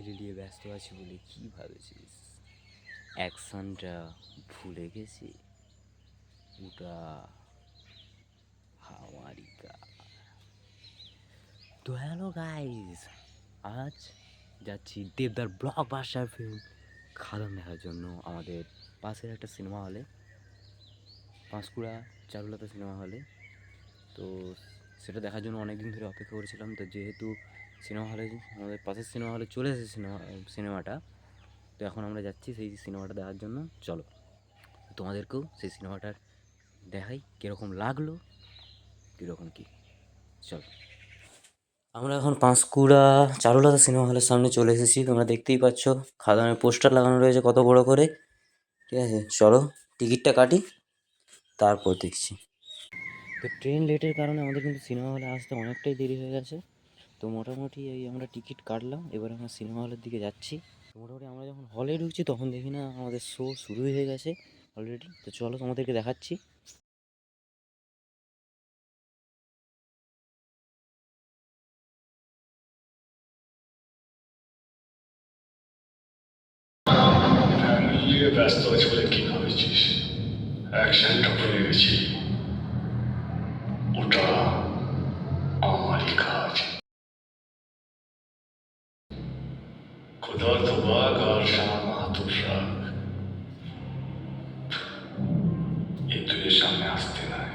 Family নিয়ে ব্যস্ত আছি বলে কি ভাবেছিস? অ্যাকশনটা ভুলে গেছি? ওটা হামারি কা। তো হ্যালো গাইস, আজ যাচ্ছি দেবদার ব্লকবাস্টার ফিল্ম খাদান দেখার জন্য আমাদের পাশের একটা সিনেমা হলে, পাঁশকুড়া চারুলতা সিনেমা হলে। তো সেটা দেখার জন্য অনেক দিন ধরে অপেক্ষা করেছিলাম। তো যেহেতু সিনেমা হলে, আমাদের পাশের সিনেমা হলে চলে এসেছে সিনেমাটা, তো এখন আমরা যাচ্ছি সেই সিনেমাটা দেখার জন্য। চলো তোমাদেরকেও সেই সিনেমাটার দেখাই কীরকম লাগলো, কীরকম কী। চলো, আমরা এখন পাঁশকুড়া চারুলতা সিনেমা হলের সামনে চলে এসেছি। তোমরা দেখতেই পাচ্ছ খাদানের পোস্টার লাগানো রয়েছে কত বড় করে। ঠিক আছে, চলো টিকিটটা কাটি, তারপর দেখছি। তো ট্রেন লেটের কারণে আমাদের কিন্তু সিনেমা হলে আসতে অনেকটাই দেরি হয়ে গেছে। তো মোটামুটি এই আমরা টিকিট কাটলাম, এবার আমরা সিনেমা হলের দিকে যাচ্ছি। তো মোটামুটি আমরা যখন হলে ঢুকছি তখন দেখি না আমাদের শো শুরু হয়ে গেছে অলরেডি। তো চলো তোমাদেরকে দেখাচ্ছি। নিয়ে ব্যস্ত আছে বলে কি ভাবেছিস? অ্যাকশনটা ভুলে গেছি। ওটা আমারই কাজ। ক্ষুধার্ত বাঘ আর শাহ মাহাতুর রাগ এই দুয়ের সামনে আসতে নাই।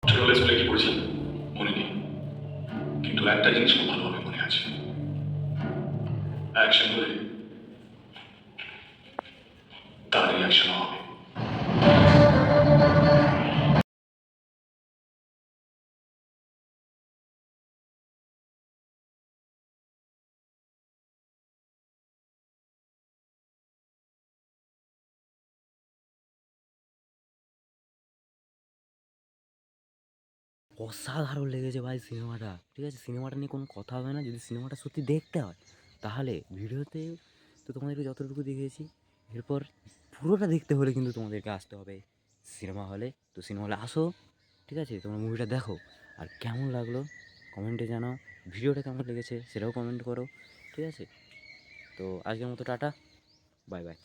ছোটবেলায় স্কুলে কি পড়েছিলাম মনে নেই, কিন্তু একটা জিনিস খুব ভালোভাবে মনে আছে। অ্যাকশন বলে তার রিয়াকশন হবে। অসাধারণ লেগেছে ভাই সিনেমাটা। ঠিক আছে, সিনেমাটা নিয়ে কোনো কথা হবে না। যদি সিনেমাটা সত্যি দেখতে হয় তাহলে ভিডিওতে তো তোমাদেরকে যতটুকু দেখিয়েছি, এরপর পুরোটা দেখতে হলে কিন্তু তোমাদেরকে আসতে হবে সিনেমা হলে। তো সিনেমা হলে আসো, ঠিক আছে, তোমরা মুভিটা দেখো। আর কেমন লাগলো কমেন্টে জানাও, ভিডিওটা কেমন লেগেছে সেটাও কমেন্ট করো। ঠিক আছে, তো আজকের মতো টাটা, বাই বাই।